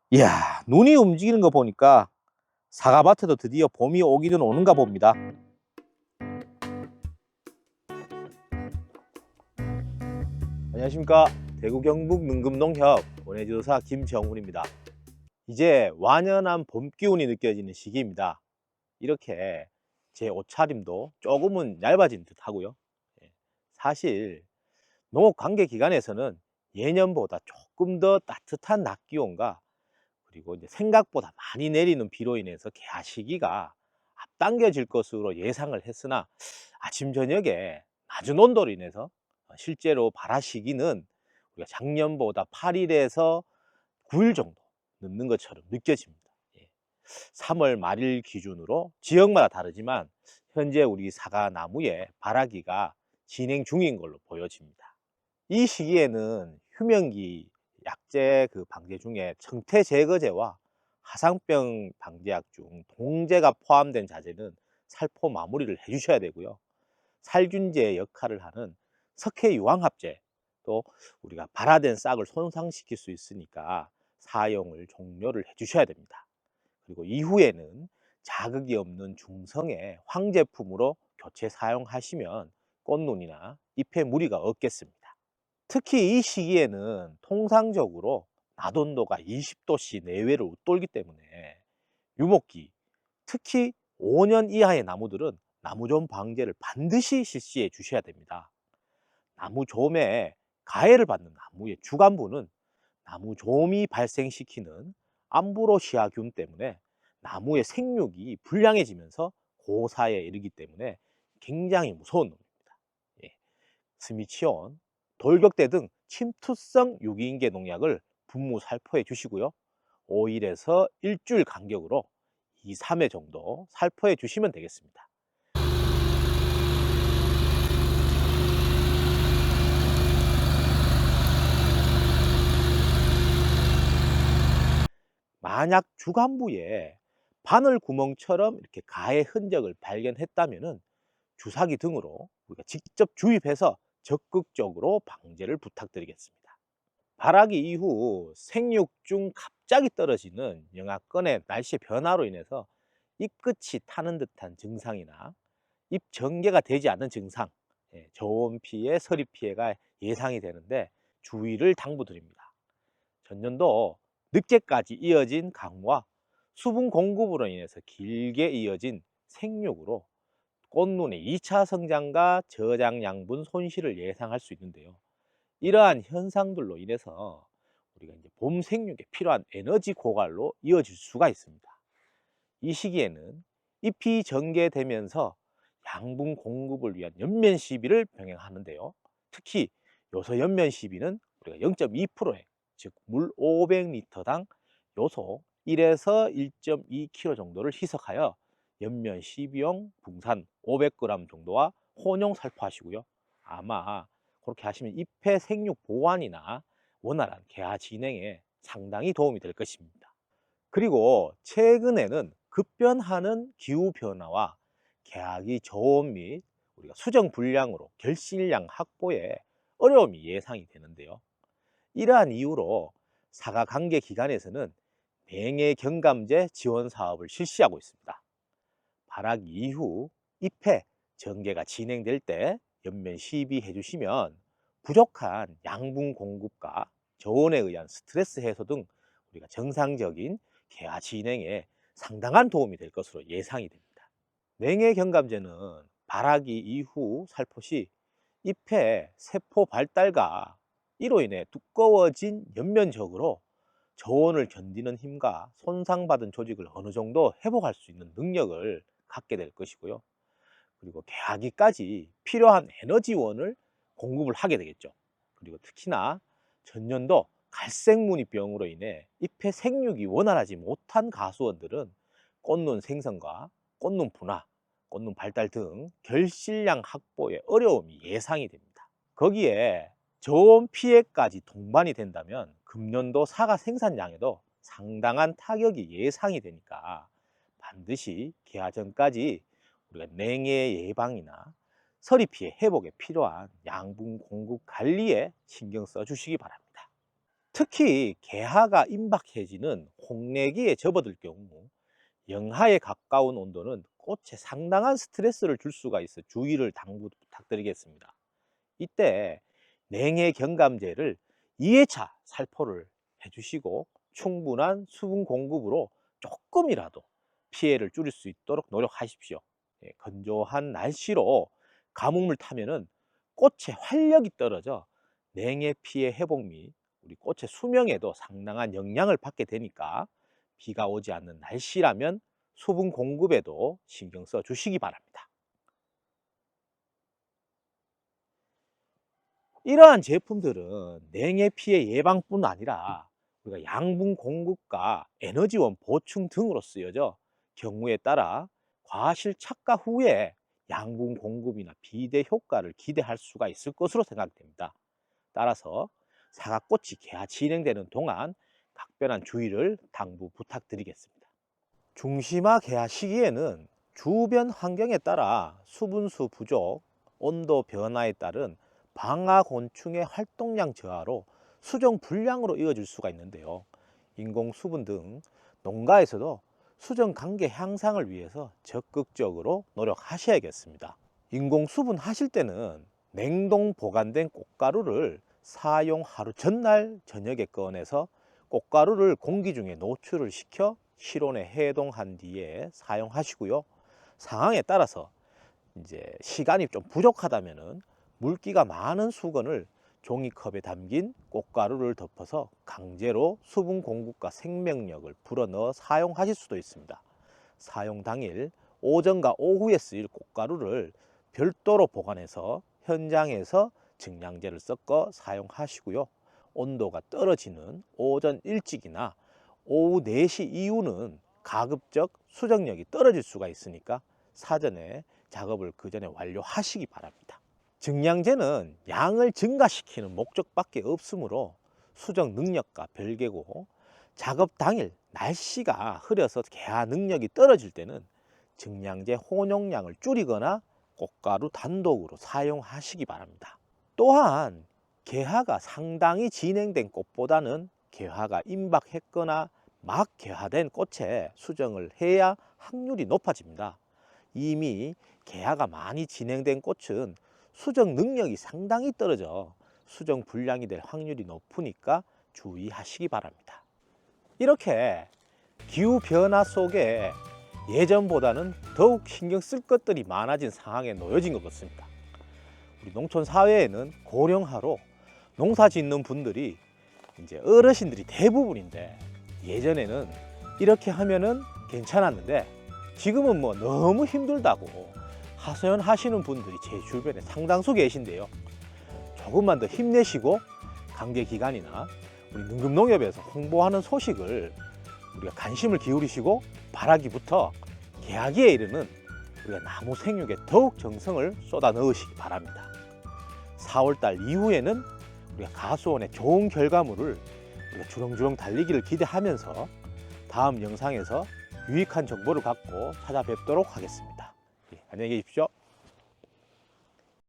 이야, 눈이 움직이는 거 보니까 사과밭에도 드디어 봄이 오기는 오는가 봅니다. 안녕하십니까. 대구 경북 능금농협 원예지도사 김정훈입니다. 이제 완연한 봄 기운이 느껴지는 시기입니다. 이렇게 제 옷차림도 조금은 얇아진 듯 하고요. 예, 사실 농업 관계 기간에서는 예년보다 조금 더 따뜻한 낮 기온과 그리고 이제 생각보다 많이 내리는 비로 인해서 개화 시기가 앞당겨질 것으로 예상을 했으나 아침 저녁에 낮은 온도로 인해서 실제로 발화 시기는 우리가 작년보다 8일에서 9일 정도 늦는 것처럼 느껴집니다. 예. 3월 말일 기준으로 지역마다 다르지만 현재 우리 사과 나무의 발화기가 진행 중인 걸로 보여집니다. 이 시기에는 휴면기 약제 방제 중에 청태 제거제와 화상병 방제약 중 동제가 포함된 자재는 살포 마무리를 해 주셔야 되고요. 살균제 역할을 하는 석회 유황합제, 또 우리가 발화된 싹을 손상시킬 수 있으니까 사용을 종료를 해 주셔야 됩니다. 그리고 이후에는 자극이 없는 중성의 황제품으로 교체 사용하시면 꽃눈이나 잎에 무리가 없겠습니다. 특히 이 시기에는 통상적으로 낮 온도가 20도씨 내외를 웃돌기 때문에 유목기, 특히 5년 이하의 나무들은 나무좀 방제를 반드시 실시해 주셔야 됩니다. 나무좀에 가해를 받는 나무의 주간부는 나무좀이 발생시키는 암브로시아균 때문에 나무의 생육이 불량해지면서 고사에 이르기 때문에 굉장히 무서운 놈입니다. 예. 스미치온, 돌격대 등 침투성 유기인계 농약을 분무 살포해 주시고요. 5일에서 일주일 간격으로 2, 3회 정도 살포해 주시면 되겠습니다. 만약 주간부에 바늘 구멍처럼 이렇게 가해 흔적을 발견했다면 주사기 등으로 우리가 직접 주입해서 적극적으로 방제를 부탁드리겠습니다. 발화기 이후 생육 중 갑자기 떨어지는 영하권의 날씨 변화로 인해서 잎끝이 타는 듯한 증상이나 잎 전개가 되지 않는 증상, 저온 피해, 서리 피해가 예상이 되는데 주의를 당부드립니다. 전년도 늦게까지 이어진 강우와 수분 공급으로 인해서 길게 이어진 생육으로 꽃눈의 2차 성장과 저장 양분 손실을 예상할 수 있는데요. 이러한 현상들로 인해서 우리가 이제 봄 생육에 필요한 에너지 고갈로 이어질 수가 있습니다. 이 시기에는 잎이 전개되면서 양분 공급을 위한 연면 시비를 병행하는데요. 특히 요소 연면 시비는 우리가 0.2%에 즉 물 500리터당 요소 1에서 1.2kg 정도를 희석하여 연면 시비용 붕산 500g 정도와 혼용 살포하시고요. 아마 그렇게 하시면 잎의 생육 보완이나 원활한 개화 진행에 상당히 도움이 될 것입니다. 그리고 최근에는 급변하는 기후변화와 개학이 저온 및 우리가 수정 불량으로 결실량 확보에 어려움이 예상이 되는데요. 이러한 이유로 사과 관계 기관에서는 맹해 경감제 지원 사업을 실시하고 있습니다. 발화기 이후 잎의 전개가 진행될 때 연면 시비해 주시면 부족한 양분 공급과 저온에 의한 스트레스 해소 등 우리가 정상적인 개화 진행에 상당한 도움이 될 것으로 예상이 됩니다. 냉해 경감제는 발화기 이후 살포 시 잎의 세포 발달과 이로 인해 두꺼워진 연면적으로 저온을 견디는 힘과 손상받은 조직을 어느 정도 회복할 수 있는 능력을 갖게 될 것이고요. 그리고 개화기까지 필요한 에너지원을 공급을 하게 되겠죠. 그리고 특히나 전년도 갈색무늬병으로 인해 잎의 생육이 원활하지 못한 가수원들은 꽃눈 생성과 꽃눈 분화, 꽃눈 발달 등 결실량 확보에 어려움이 예상이 됩니다. 거기에 저온 피해까지 동반이 된다면 금년도 사과 생산량에도 상당한 타격이 예상이 되니까 반드시 개화 전까지 우리가 냉해 예방이나 서리 피해 회복에 필요한 양분 공급 관리에 신경 써 주시기 바랍니다. 특히 개하가 임박해지는 홍래기에 접어들 경우 영하에 가까운 온도는 꽃에 상당한 스트레스를 줄 수가 있어 주의를 당부 부탁드리겠습니다. 이때 냉해 경감제를 2회차 살포를 해주시고 충분한 수분 공급으로 조금이라도 피해를 줄일 수 있도록 노력하십시오. 예, 건조한 날씨로 가뭄을 타면은 꽃의 활력이 떨어져 냉해 피해 회복 및 우리 꽃의 수명에도 상당한 영향을 받게 되니까 비가 오지 않는 날씨라면 수분 공급에도 신경 써 주시기 바랍니다. 이러한 제품들은 냉해 피해 예방뿐 아니라 우리가 양분 공급과 에너지원 보충 등으로 쓰여져 경우에 따라 과실 착과 후에 양분 공급이나 비대 효과를 기대할 수가 있을 것으로 생각됩니다. 따라서 사과꽃이 개화 진행되는 동안 각별한 주의를 당부 부탁드리겠습니다. 중심화 개화 시기에는 주변 환경에 따라 수분수 부족, 온도 변화에 따른 방화곤충의 활동량 저하로 수정 불량으로 이어질 수가 있는데요. 인공수분 등 농가에서도 수정 관계 향상을 위해서 적극적으로 노력하셔야겠습니다. 인공수분 하실 때는 냉동 보관된 꽃가루를 사용 하루 전날 저녁에 꺼내서 꽃가루를 공기 중에 노출을 시켜 실온에 해동한 뒤에 사용하시고요. 상황에 따라서 이제 시간이 좀 부족하다면은 물기가 많은 수건을 종이컵에 담긴 꽃가루를 덮어서 강제로 수분 공급과 생명력을 불어넣어 사용하실 수도 있습니다. 사용 당일 오전과 오후에 쓰일 꽃가루를 별도로 보관해서 현장에서 증량제를 섞어 사용하시고요. 온도가 떨어지는 오전 일찍이나 오후 4시 이후는 가급적 수정력이 떨어질 수가 있으니까 사전에 작업을 그 전에 완료하시기 바랍니다. 증량제는 양을 증가시키는 목적밖에 없으므로 수정 능력과 별개고 작업 당일 날씨가 흐려서 개화 능력이 떨어질 때는 증량제 혼용량을 줄이거나 꽃가루 단독으로 사용하시기 바랍니다. 또한 개화가 상당히 진행된 꽃보다는 개화가 임박했거나 막 개화된 꽃에 수정을 해야 확률이 높아집니다. 이미 개화가 많이 진행된 꽃은 수정 능력이 상당히 떨어져 수정 불량이 될 확률이 높으니까 주의하시기 바랍니다. 이렇게 기후 변화 속에 예전보다는 더욱 신경 쓸 것들이 많아진 상황에 놓여진 것 같습니다. 우리 농촌 사회에는 고령화로 농사 짓는 분들이 이제 어르신들이 대부분인데 예전에는 이렇게 하면은 괜찮았는데 지금은 뭐 너무 힘들다고 하소연하시는 분들이 제 주변에 상당수 계신데요. 조금만 더 힘내시고 관계기관이나 우리 능금농협에서 홍보하는 소식을 우리가 관심을 기울이시고 바라기부터 개화기에 이르는 우리가 나무 생육에 더욱 정성을 쏟아 넣으시기 바랍니다. 4월달 이후에는 우리가 가수원의 좋은 결과물을 우리가 주렁주렁 달리기를 기대하면서 다음 영상에서 유익한 정보를 갖고 찾아뵙도록 하겠습니다. 안녕히 계십시오.